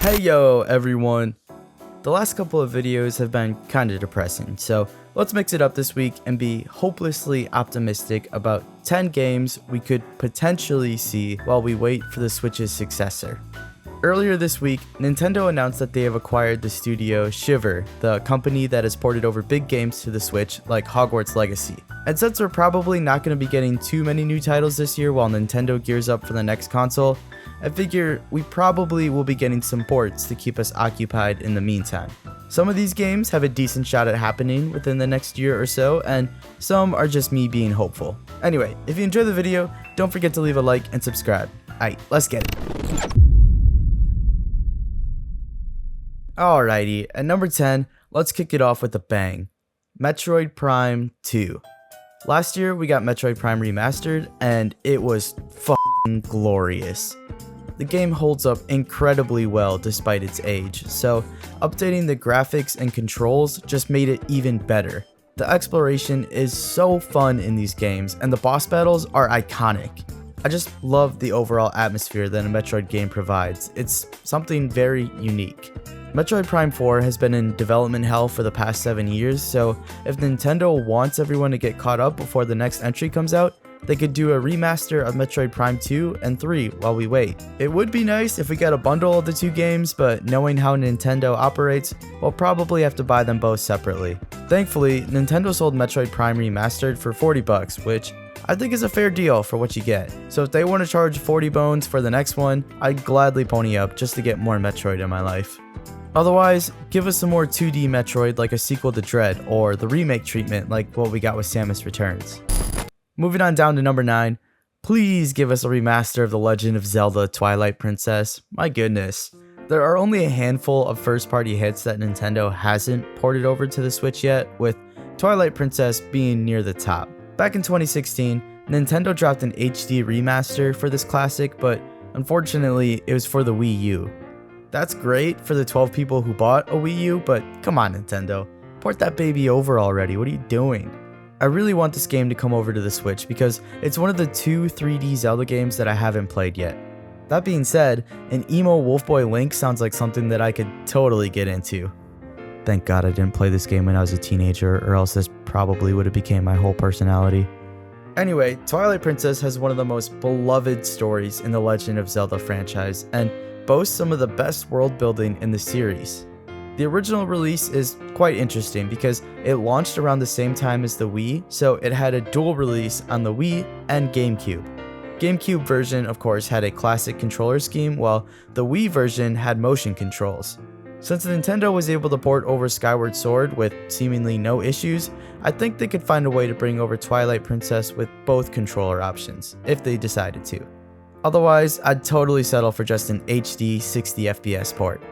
Hey yo everyone! The last couple of videos have been kinda depressing, so let's mix it up this week and be hopelessly optimistic about 10 games we could potentially see while we wait for the Switch's successor. Earlier this week, Nintendo announced that they have acquired the studio Shiver, the company that has ported over big games to the Switch like Hogwarts Legacy. And since we're probably not going to be getting too many new titles this year while Nintendo gears up for the next console, I figure we probably will be getting some ports to keep us occupied in the meantime. Some of these games have a decent shot at happening within the next year or so, and some are just me being hopeful. Anyway, if you enjoyed the video, don't forget to leave a like and subscribe. Alright, let's get it. Alrighty, at number 10, let's kick it off with a bang. Metroid Prime 2. Last year, we got Metroid Prime Remastered, and it was f***ing glorious. The game holds up incredibly well despite its age, so updating the graphics and controls just made it even better. The exploration is so fun in these games, and the boss battles are iconic. I just love the overall atmosphere that a Metroid game provides. It's something very unique. Metroid Prime 4 has been in development hell for the past 7 years, so if Nintendo wants everyone to get caught up before the next entry comes out, they could do a remaster of Metroid Prime 2 and 3 while we wait. It would be nice if we got a bundle of the two games, but knowing how Nintendo operates, we'll probably have to buy them both separately. Thankfully, Nintendo sold Metroid Prime Remastered for $40, which I think is a fair deal for what you get. So if they want to charge 40 bones for the next one, I'd gladly pony up just to get more Metroid in my life. Otherwise, give us some more 2D Metroid like a sequel to Dread, or the remake treatment like what we got with Samus Returns. Moving on down to number 9, please give us a remaster of The Legend of Zelda Twilight Princess. My goodness. There are only a handful of first-party hits that Nintendo hasn't ported over to the Switch yet, with Twilight Princess being near the top. Back in 2016, Nintendo dropped an HD remaster for this classic, but unfortunately it was for the Wii U. That's great for the 12 people who bought a Wii U, but come on Nintendo, port that baby over already, what are you doing? I really want this game to come over to the Switch because it's one of the 2 3D Zelda games that I haven't played yet. That being said, an emo Wolfboy Link sounds like something that I could totally get into. Thank God I didn't play this game when I was a teenager, or else this probably would have became my whole personality. Anyway, Twilight Princess has one of the most beloved stories in the Legend of Zelda franchise, and boasts some of the best world building in the series. The original release is quite interesting because it launched around the same time as the Wii, so it had a dual release on the Wii and GameCube. GameCube version of course had a classic controller scheme, while the Wii version had motion controls. Since Nintendo was able to port over Skyward Sword with seemingly no issues, I think they could find a way to bring over Twilight Princess with both controller options, if they decided to. Otherwise, I'd totally settle for just an HD 60 FPS port.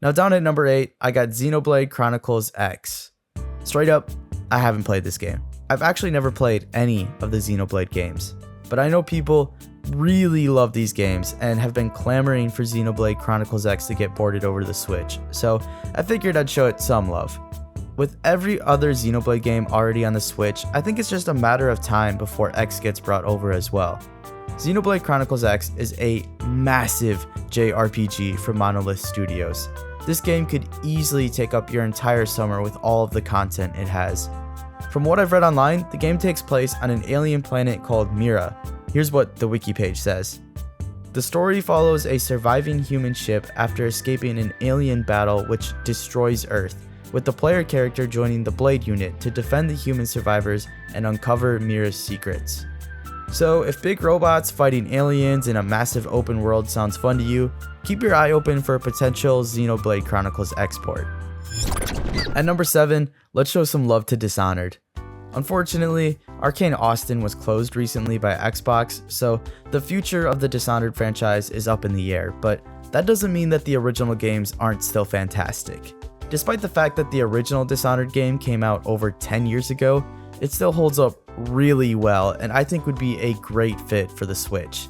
Now down at number 8, I got Xenoblade Chronicles X. Straight up, I haven't played this game. I've actually never played any of the Xenoblade games, but I know people really love these games and have been clamoring for Xenoblade Chronicles X to get ported over to the Switch, so I figured I'd show it some love. With every other Xenoblade game already on the Switch, I think it's just a matter of time before X gets brought over as well. Xenoblade Chronicles X is a massive JRPG from Monolith Studios. This game could easily take up your entire summer with all of the content it has. From what I've read online, the game takes place on an alien planet called Mira. Here's what the wiki page says. The story follows a surviving human ship after escaping an alien battle which destroys Earth, with the player character joining the Blade unit to defend the human survivors and uncover Mira's secrets. So if big robots fighting aliens in a massive open world sounds fun to you, keep your eye open for a potential Xenoblade Chronicles export. At number 7, let's show some love to Dishonored. Unfortunately, Arcane Austin was closed recently by Xbox, so the future of the Dishonored franchise is up in the air, but that doesn't mean that the original games aren't still fantastic. Despite the fact that the original Dishonored game came out over 10 years ago, it still holds up really well and I think would be a great fit for the Switch.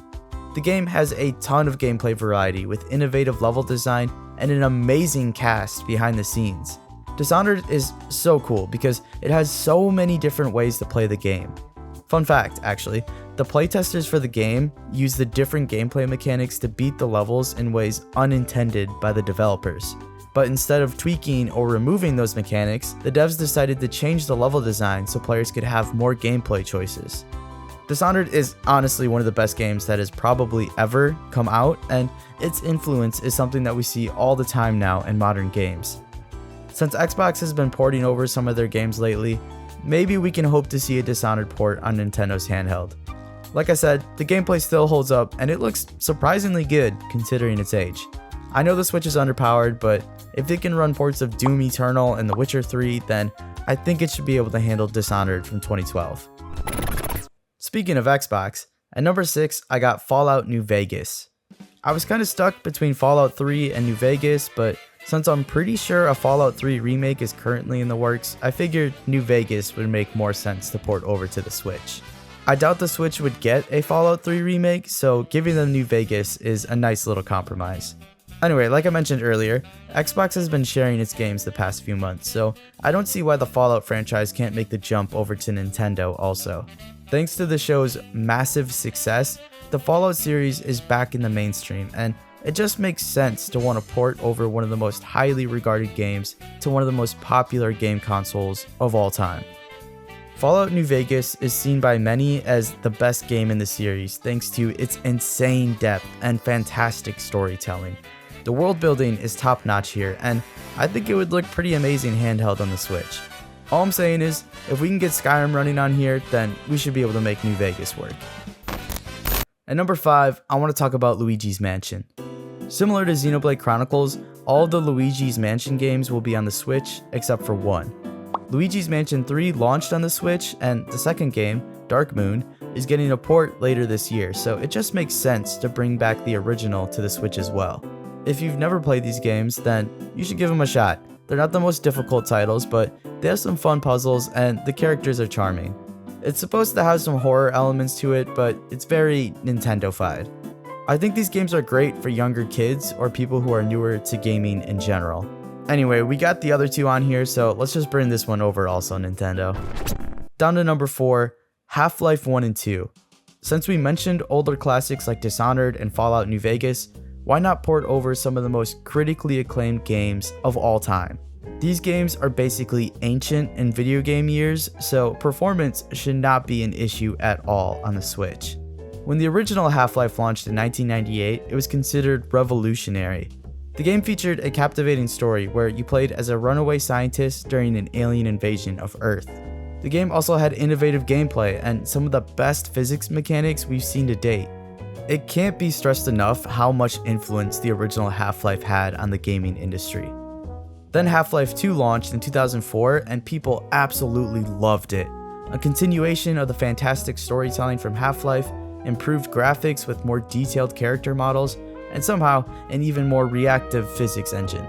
The game has a ton of gameplay variety with innovative level design and an amazing cast behind the scenes. Dishonored is so cool because it has so many different ways to play the game. Fun fact, actually, The playtesters for the game used the different gameplay mechanics to beat the levels in ways unintended by the developers. But instead of tweaking or removing those mechanics, the devs decided to change the level design so players could have more gameplay choices. Dishonored is honestly one of the best games that has probably ever come out, and its influence is something that we see all the time now in modern games. Since Xbox has been porting over some of their games lately, maybe we can hope to see a Dishonored port on Nintendo's handheld. Like I said, the gameplay still holds up and it looks surprisingly good considering its age. I know the Switch is underpowered, but if it can run ports of Doom Eternal and The Witcher 3, then I think it should be able to handle Dishonored from 2012. Speaking of Xbox, at number 6 I got Fallout New Vegas. I was kind of stuck between Fallout 3 and New Vegas, but since I'm pretty sure a Fallout 3 remake is currently in the works, I figured New Vegas would make more sense to port over to the Switch. I doubt the Switch would get a Fallout 3 remake, so giving them New Vegas is a nice little compromise. Anyway, like I mentioned earlier, Xbox has been sharing its games the past few months, so I don't see why the Fallout franchise can't make the jump over to Nintendo also. Thanks to the show's massive success, the Fallout series is back in the mainstream, and it just makes sense to want to port over one of the most highly regarded games to one of the most popular game consoles of all time. Fallout New Vegas is seen by many as the best game in the series thanks to its insane depth and fantastic storytelling. The world building is top notch here, and I think it would look pretty amazing handheld on the Switch. All I'm saying is, if we can get Skyrim running on here, then we should be able to make New Vegas work. At number 5, I want to talk about Luigi's Mansion. Similar to Xenoblade Chronicles, all of the Luigi's Mansion games will be on the Switch except for one. Luigi's Mansion 3 launched on the Switch, and the second game, Dark Moon, is getting a port later this year, so it just makes sense to bring back the original to the Switch as well. If you've never played these games, then you should give them a shot. They're not the most difficult titles, but they have some fun puzzles and the characters are charming. It's supposed to have some horror elements to it, but it's very Nintendo-fied. I think these games are great for younger kids or people who are newer to gaming in general. Anyway, we got the other two on here, so let's just bring this one over also, Nintendo. Down to number 4, Half-Life 1 and 2. Since we mentioned older classics like Dishonored and Fallout New Vegas, why not port over some of the most critically acclaimed games of all time? These games are basically ancient in video game years, so performance should not be an issue at all on the Switch. When the original Half-Life launched in 1998, it was considered revolutionary. The game featured a captivating story where you played as a runaway scientist during an alien invasion of Earth. The game also had innovative gameplay and some of the best physics mechanics we've seen to date. It can't be stressed enough how much influence the original Half-Life had on the gaming industry. Then Half-Life 2 launched in 2004 and people absolutely loved it. A continuation of the fantastic storytelling from Half-Life, improved graphics with more detailed character models, and somehow an even more reactive physics engine.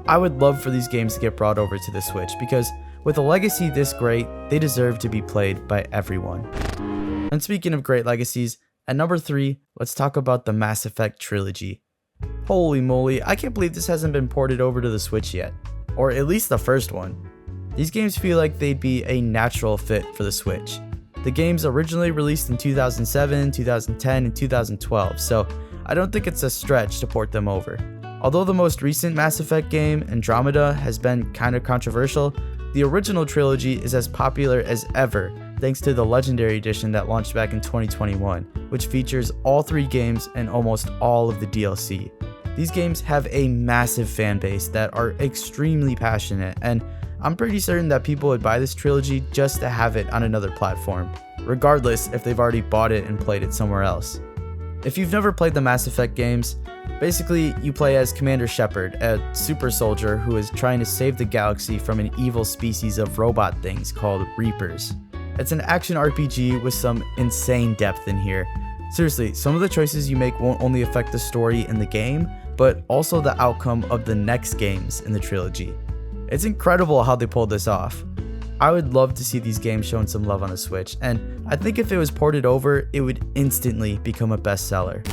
I would love for these games to get brought over to the Switch because with a legacy this great, they deserve to be played by everyone. And speaking of great legacies, at number 3, let's talk about the Mass Effect trilogy. Holy moly, I can't believe this hasn't been ported over to the Switch yet. Or at least the first one. These games feel like they'd be a natural fit for the Switch. The games originally released in 2007, 2010, and 2012, so I don't think it's a stretch to port them over. Although the most recent Mass Effect game, Andromeda, has been kind of controversial, the original trilogy is as popular as ever thanks to the Legendary Edition that launched back in 2021, which features all 3 games and almost all of the DLC. These games have a massive fan base that are extremely passionate, and I'm pretty certain that people would buy this trilogy just to have it on another platform, regardless if they've already bought it and played it somewhere else. If you've never played the Mass Effect games, basically you play as Commander Shepard, a super soldier who is trying to save the galaxy from an evil species of robot things called Reapers. It's an action RPG with some insane depth in here. Seriously, some of the choices you make won't only affect the story in the game, but also the outcome of the next games in the trilogy. It's incredible how they pulled this off. I would love to see these games shown some love on the Switch, and I think if it was ported over, it would instantly become a bestseller.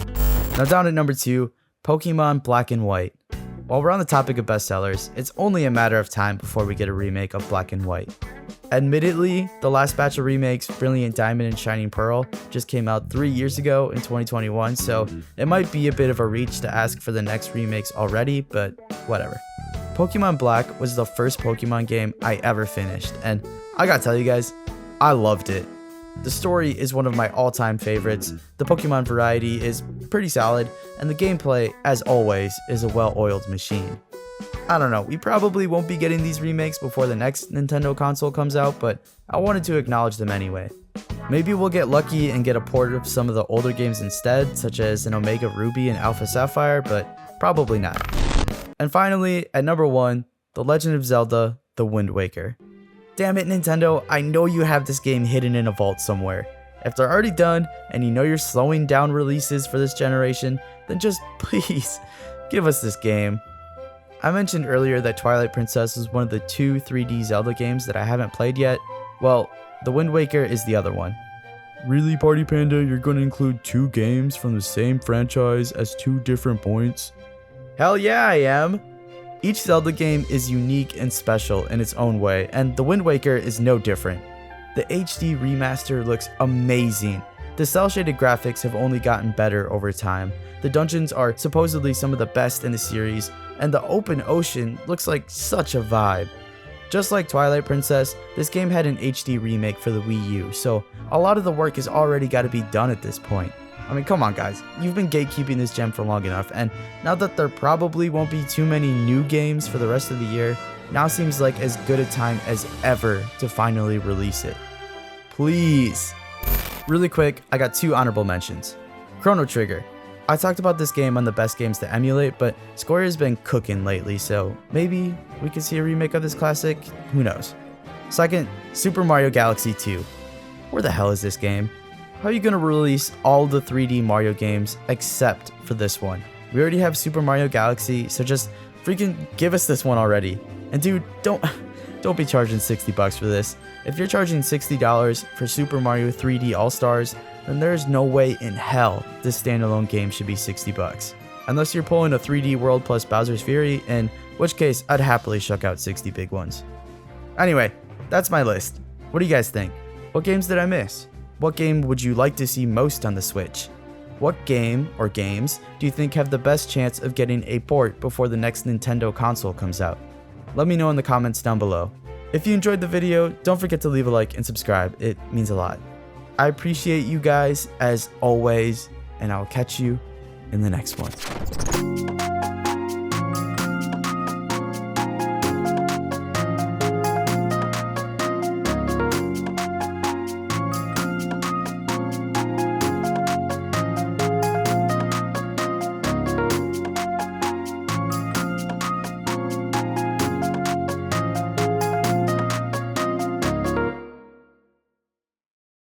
Now down at number 2, Pokemon Black and White. While we're on the topic of bestsellers, it's only a matter of time before we get a remake of Black and White. Admittedly, the last batch of remakes, Brilliant Diamond and Shining Pearl, just came out 3 years ago in 2021, so it might be a bit of a reach to ask for the next remakes already, but whatever. Pokemon Black was the first Pokemon game I ever finished, and I gotta tell you guys, I loved it. The story is one of my all-time favorites, the Pokemon variety is pretty solid, and the gameplay, as always, is a well-oiled machine. I don't know, we probably won't be getting these remakes before the next Nintendo console comes out, but I wanted to acknowledge them anyway. Maybe we'll get lucky and get a port of some of the older games instead, such as an Omega Ruby and Alpha Sapphire, but probably not. And finally, at number 1, The Legend of Zelda: The Wind Waker. Damn it, Nintendo, I know you have this game hidden in a vault somewhere. If they're already done, and you know you're slowing down releases for this generation, then just please, give us this game. I mentioned earlier that Twilight Princess is one of the 2 3D Zelda games that I haven't played yet. Well, The Wind Waker is the other one. Really, Party Panda, you're gonna include 2 games from the same franchise as 2 different points? Hell yeah, I am! Each Zelda game is unique and special in its own way, and The Wind Waker is no different. The HD remaster looks amazing. The cel-shaded graphics have only gotten better over time. The dungeons are supposedly some of the best in the series, and the open ocean looks like such a vibe. Just like Twilight Princess, this game had an HD remake for the Wii U, so a lot of the work has already got to be done at this point. I mean, come on guys, you've been gatekeeping this gem for long enough, and now that there probably won't be too many new games for the rest of the year, now seems like as good a time as ever to finally release it. Please! Really quick, I got 2 honorable mentions. Chrono Trigger. I talked about this game on the best games to emulate, but Square has been cooking lately, so maybe we could see a remake of this classic? Who knows? Second, Super Mario Galaxy 2. Where the hell is this game? How are you gonna release all the 3D Mario games except for this one? We already have Super Mario Galaxy, so just freaking give us this one already. And dude, don't be charging $60 for this. If you're charging $60 for Super Mario 3D All-Stars, then there's no way in hell this standalone game should be $60. Unless you're pulling a 3D World plus Bowser's Fury, in which case I'd happily shuck out 60 big ones. Anyway, that's my list. What do you guys think? What games did I miss? What game would you like to see most on the Switch? What game or games do you think have the best chance of getting a port before the next Nintendo console comes out? Let me know in the comments down below. If you enjoyed the video, don't forget to leave a like and subscribe, it means a lot. I appreciate you guys as always, and I'll catch you in the next one.